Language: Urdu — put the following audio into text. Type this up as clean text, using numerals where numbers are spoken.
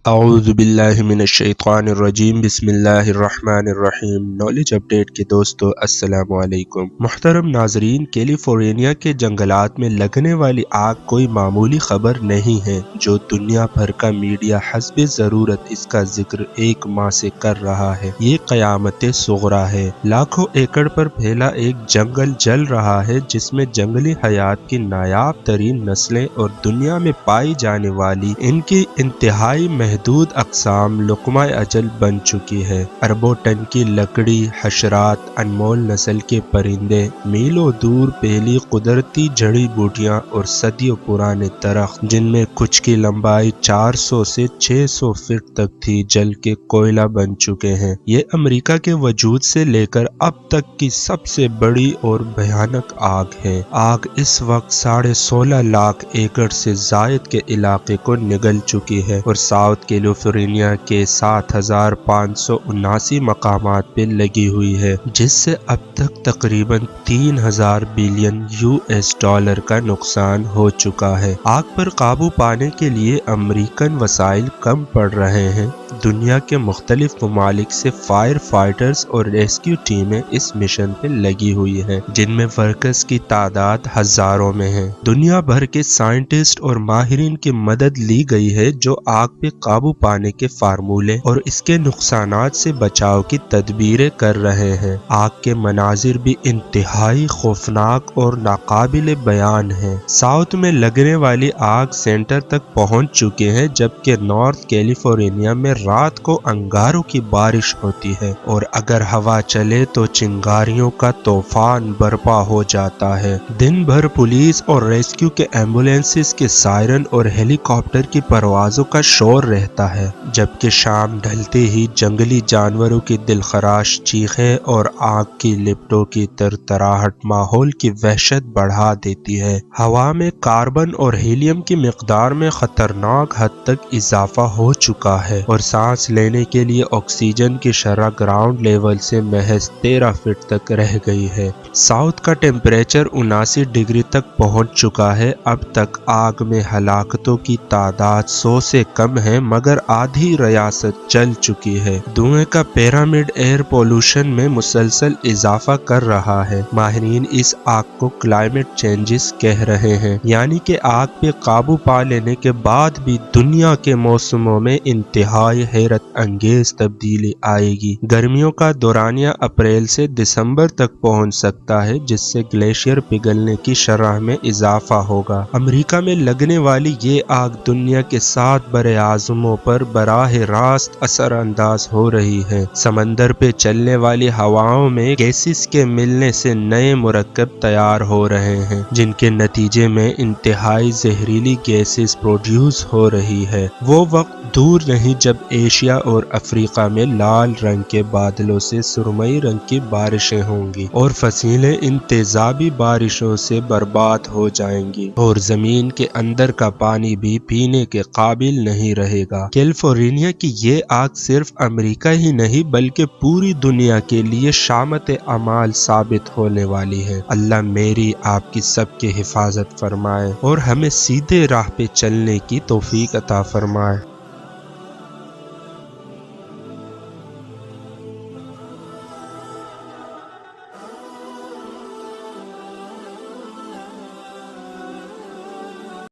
اعوذ باللہ من الشیطان الرجیم بسم اللہ الرحمن الرحیم۔ نالج اپڈیٹ کے دوستو السلام علیکم۔ محترم ناظرین، کیلیفورنیا کے جنگلات میں لگنے والی آگ کوئی معمولی خبر نہیں ہے جو دنیا بھر کا میڈیا حسب ضرورت اس کا ذکر ایک ماہ سے کر رہا ہے۔ یہ قیامت صغریٰ ہے۔ لاکھوں ایکڑ پر پھیلا ایک جنگل جل رہا ہے جس میں جنگلی حیات کی نایاب ترین نسلیں اور دنیا میں پائی جانے والی ان کی انتہائی محدود اقسام لقمہ اجل بن چکی ہے۔ اربوں ٹن کی لکڑی، حشرات، انمول نسل کے پرندے، میلوں دور پھیلی قدرتی جڑی بوٹیاں اور صدیوں پرانے درخت جن میں کچھ کی لمبائی 400 سے 600 فٹ تک تھی، جل کے کوئلہ بن چکے ہیں۔ یہ امریکہ کے وجود سے لے کر اب تک کی سب سے بڑی اور بھیانک آگ ہے۔ آگ اس وقت 16.5 لاکھ ایکڑ سے زائد کے علاقے کو نگل چکی ہے اور ساؤتھ کیلیفورنیا کے 7,579 مقامات پہ لگی ہوئی ہے، جس سے اب تک تقریباً 3,000 بلین US ڈالر کا نقصان ہو چکا ہے۔ آگ پر قابو پانے کے لیے امریکن وسائل کم پڑ رہے ہیں۔ دنیا کے مختلف ممالک سے فائر فائٹرز اور ریسکیو ٹیمیں اس مشن پہ لگی ہوئی ہیں، جن میں ورکرز کی تعداد ہزاروں میں ہے۔ دنیا بھر کے سائنٹسٹ اور ماہرین کی مدد لی گئی ہے جو آگ پہ قابو پانے کے فارمولے اور اس کے نقصانات سے بچاؤ کی تدبیریں کر رہے ہیں۔ آگ کے مناظر بھی انتہائی خوفناک اور ناقابل بیان ہیں۔ ساؤتھ میں لگنے والی آگ سینٹر تک پہنچ چکی ہے، جبکہ نارتھ کیلیفورنیا میں رات کو انگاروں کی بارش ہوتی ہے اور اگر ہوا چلے تو چنگاریوں کا طوفان برپا ہو جاتا ہے۔ دن بھر پولیس اور ریسکیو کے ایمبولینسز کے سائرن اور ہیلی کاپٹر کی پروازوں کا شور رہتا ہے، جبکہ شام ڈھلتے ہی جنگلی جانوروں کی دلخراش چیخیں اور آگ کی لپٹوں کی ترتراہٹ ماحول کی وحشت بڑھا دیتی ہے۔ ہوا میں کاربن اور ہیلیم کی مقدار میں خطرناک حد تک اضافہ ہو چکا ہے اور سانس لینے کے لیے آکسیجن کی شرح گراؤنڈ لیول سے محض 13 فٹ تک رہ گئی ہے۔ ساؤتھ کا ٹیمپریچر 79 ڈگری تک پہنچ چکا ہے۔ اب تک آگ میں ہلاکتوں کی تعداد 100 سے کم ہے، مگر آدھی ریاست جل چکی ہے۔ دھوئیں کا پیرامڈ ایئر پولوشن میں مسلسل اضافہ کر رہا ہے۔ ماہرین اس آگ کو کلائمیٹ چینجز کہہ رہے ہیں، یعنی کہ آگ پہ قابو پا لینے کے بعد بھی دنیا کے موسموں میں انتہائی حیرت انگیز تبدیلی آئے گی۔ گرمیوں کا دورانیہ اپریل سے دسمبر تک پہنچ سکتا ہے، جس سے گلیشیئر پگھلنے کی شرح میں اضافہ ہوگا۔ امریکہ میں لگنے والی یہ آگ دنیا کے 7 بر اعظموں پر براہ راست اثر انداز ہو رہی ہے۔ سمندر پہ چلنے والی ہواؤں میں گیسز کے ملنے سے نئے مرکب تیار ہو رہے ہیں، جن کے نتیجے میں انتہائی زہریلی گیسز پروڈیوس ہو رہی ہے۔ وہ وقت دور نہیں جب ایشیا اور افریقہ میں لال رنگ کے بادلوں سے سرمئی رنگ کی بارشیں ہوں گی اور فصیلیں ان تیزابی بارشوں سے برباد ہو جائیں گی اور زمین کے اندر کا پانی بھی پینے کے قابل نہیں رہے گا۔ کیلیفورنیا کی یہ آگ صرف امریکہ ہی نہیں بلکہ پوری دنیا کے لیے شامت اعمال ثابت ہونے والی ہے۔ اللہ میری آپ کی سب کی حفاظت فرمائے اور ہمیں سیدھے راہ پہ چلنے کی توفیق عطا فرمائے۔